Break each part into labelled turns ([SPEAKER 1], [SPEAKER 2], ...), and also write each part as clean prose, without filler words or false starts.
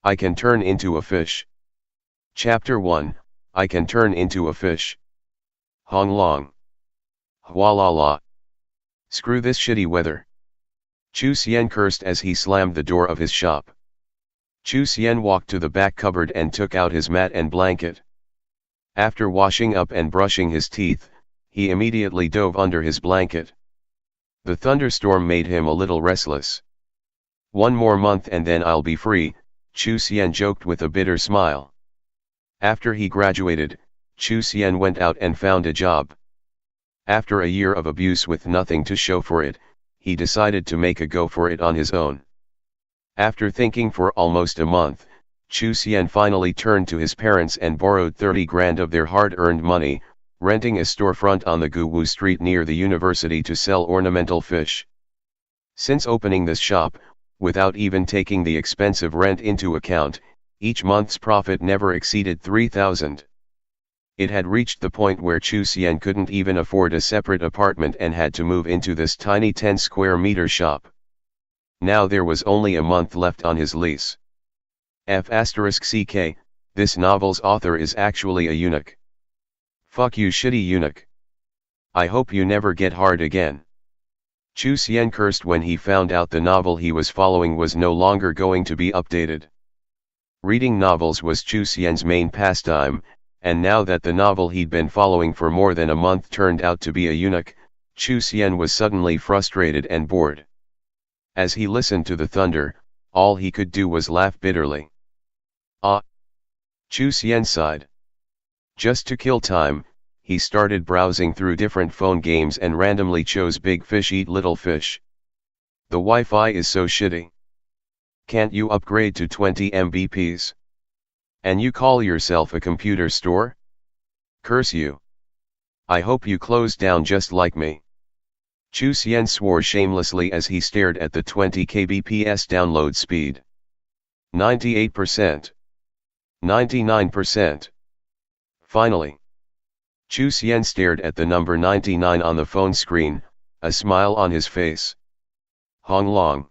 [SPEAKER 1] I can turn into a fish. Chapter 1, I can turn into a fish. Hong Long. Hua la la. Screw this shitty weather. Chu Xian cursed as he slammed the door of his shop. Chu Xian walked to the back cupboard and took out his mat and blanket. After washing up and brushing his teeth, he immediately dove under his blanket. The thunderstorm made him a little restless. One more month and then I'll be free, Chu Xian joked with a bitter smile. After he graduated, Chu Xian went out and found a job. After a year of abuse with nothing to show for it, he decided to make a go for it on his own. After thinking for almost a month, Chu Xian finally turned to his parents and borrowed 30 grand of their hard-earned money, renting a storefront on the Guwu Street near the university to sell ornamental fish. Since opening this shop, without even taking the expensive rent into account, each month's profit never exceeded 3,000. It had reached the point where Chu Xian couldn't even afford a separate apartment and had to move into this tiny 10 square meter shop. Now there was only a month left on his lease. F***ck, this novel's author is actually a eunuch. Fuck you shitty eunuch. I hope you never get hard again. Chu Xian cursed when he found out the novel he was following was no longer going to be updated. Reading novels was Chu Xian's main pastime, and now that the novel he'd been following for more than a month turned out to be a eunuch, Chu Xian was suddenly frustrated and bored. As he listened to the thunder, all he could do was laugh bitterly. Ah! Chu Xian sighed. Just to kill time, he started browsing through different phone games and randomly chose Big Fish Eat Little Fish. The Wi-Fi is so shitty. Can't you upgrade to 20 Mbps? And you call yourself a computer store? Curse you. I hope you close down just like me. Chu Xian swore shamelessly as he stared at the 20 kbps download speed. 98%. 99%. Finally. Chu Xian stared at the number 99 on the phone screen, a smile on his face. Hong Long.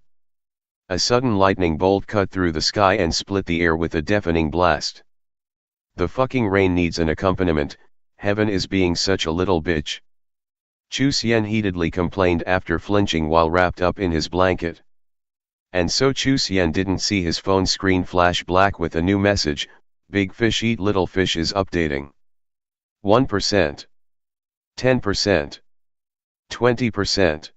[SPEAKER 1] A sudden lightning bolt cut through the sky and split the air with a deafening blast. The fucking rain needs an accompaniment, heaven is being such a little bitch. Chu Xian heatedly complained after flinching while wrapped up in his blanket. And so Chu Xian didn't see his phone screen flash black with a new message, Big Fish Eat Little Fish is updating. 1%. 10%. 20%.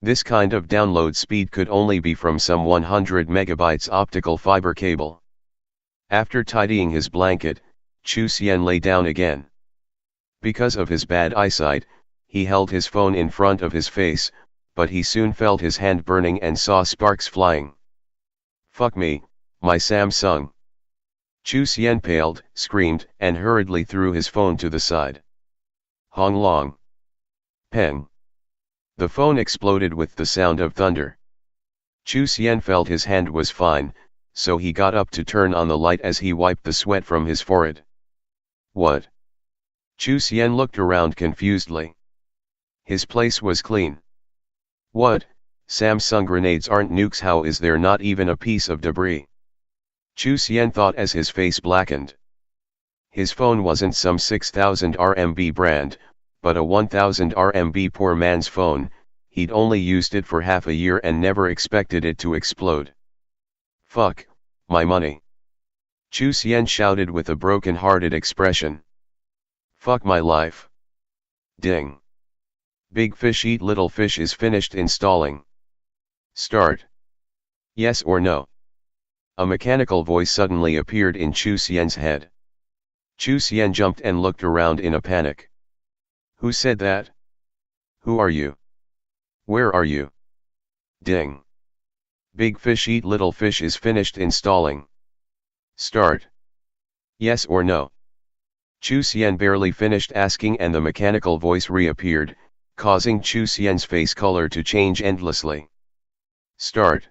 [SPEAKER 1] This kind of download speed could only be from some 100 megabytes optical fiber cable. After tidying his blanket, Chu Xian lay down again. Because of his bad eyesight, he held his phone in front of his face, but he soon felt his hand burning and saw sparks flying. Fuck me, my Samsung. Chu Xian paled, screamed, and hurriedly threw his phone to the side. Hong Long. Peng. The phone exploded with the sound of thunder. Chu Xian felt his hand was fine, so he got up to turn on the light as he wiped the sweat from his forehead. What? Chu Xian looked around confusedly. His place was clean. What? Samsung grenades aren't nukes, how is there not even a piece of debris? Chu Xian thought as his face blackened. His phone wasn't some 6000 RMB brand, but a 1000 RMB poor man's phone. He'd only used it for half a year and never expected it to explode. Fuck, my money. Chu Xian shouted with a broken-hearted expression. Fuck my life. Ding. Big Fish Eat Little Fish is finished installing. Start. Yes or no? A mechanical voice suddenly appeared in Chu Xian's head. Chu Xian jumped and looked around in a panic. Who said that? Who are you? Where are you? Ding. Big Fish Eat Little Fish is finished installing. Start. Yes or no? Chu Xian barely finished asking and the mechanical voice reappeared, causing Chu Xian's face color to change endlessly. Start.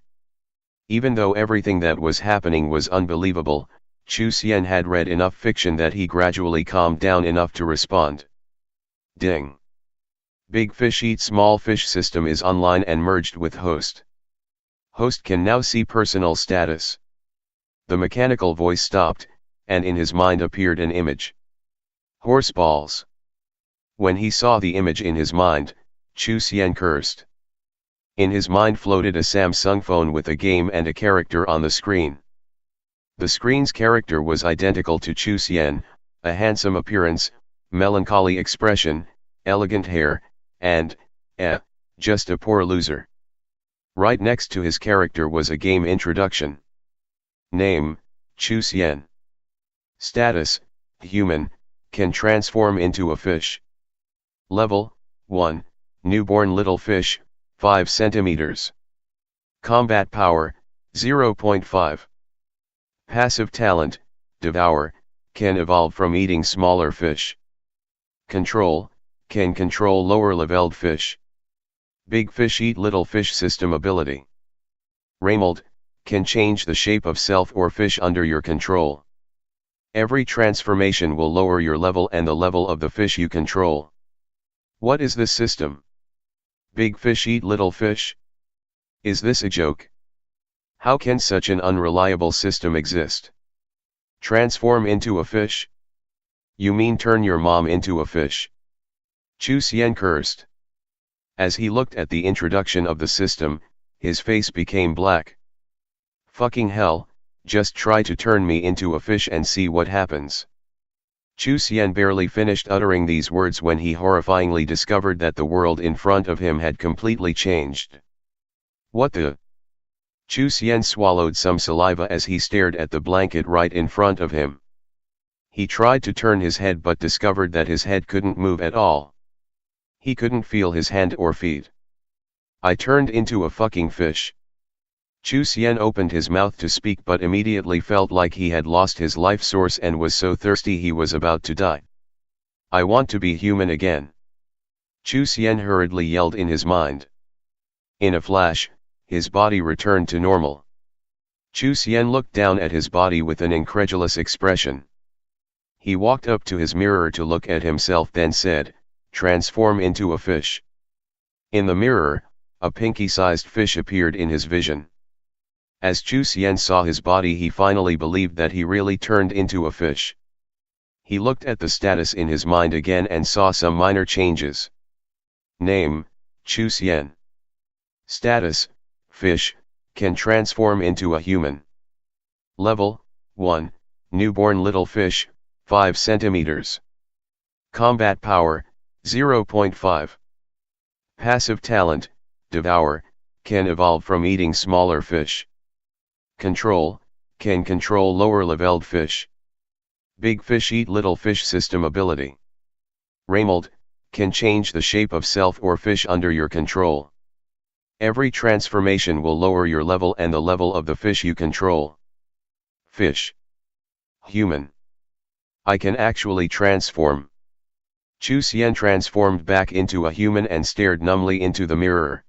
[SPEAKER 1] Even though everything that was happening was unbelievable, Chu Xian had read enough fiction that he gradually calmed down enough to respond. Ding. Big Fish Eat Small Fish system is online and merged with host. Host can now see personal status. The mechanical voice stopped, and in his mind appeared an image. Horseballs. When he saw the image in his mind, Chu Xian cursed. In his mind floated a Samsung phone with a game and a character on the screen. The screen's character was identical to Chu Xian, a handsome appearance, melancholy expression, elegant hair, and, just a poor loser. Right next to his character was a game introduction. Name, Chu Xian. Status, human, can transform into a fish. Level, 1, newborn little fish, 5 centimeters. Combat power, 0.5. Passive talent, devour, can evolve from eating smaller fish. Control, can control lower-leveled fish. Big fish eat little fish system ability. Ramold, can change the shape of self or fish under your control. Every transformation will lower your level and the level of the fish you control. What is this system? Big fish eat little fish? Is this a joke? How can such an unreliable system exist? Transform into a fish? You mean turn your mom into a fish? Chu Xian cursed. As he looked at the introduction of the system, his face became black. Fucking hell, just try to turn me into a fish and see what happens. Chu Xian barely finished uttering these words when he horrifyingly discovered that the world in front of him had completely changed. What the? Chu Xian swallowed some saliva as he stared at the blanket right in front of him. He tried to turn his head but discovered that his head couldn't move at all. He couldn't feel his hand or feet. I turned into a fucking fish. Chu Xian opened his mouth to speak but immediately felt like he had lost his life source and was so thirsty he was about to die. I want to be human again. Chu Xian hurriedly yelled in his mind. In a flash, his body returned to normal. Chu Xian looked down at his body with an incredulous expression. He walked up to his mirror to look at himself, then said, "Transform into a fish." In the mirror, a pinky-sized fish appeared in his vision. As Chu Xian saw his body, he finally believed that he really turned into a fish. He looked at the status in his mind again and saw some minor changes. Name, Chu Xian. Status, fish, can transform into a human. Level, 1, newborn little fish, 5 centimeters. Combat power, 0.5. Passive talent, devour, can evolve from eating smaller fish. Control, can control lower-leveled fish. Big fish eat little fish system ability. Ramold, can change the shape of self or fish under your control. Every transformation will lower your level and the level of the fish you control. Fish. Human. I can actually transform. Chu Xian transformed back into a human and stared numbly into the mirror.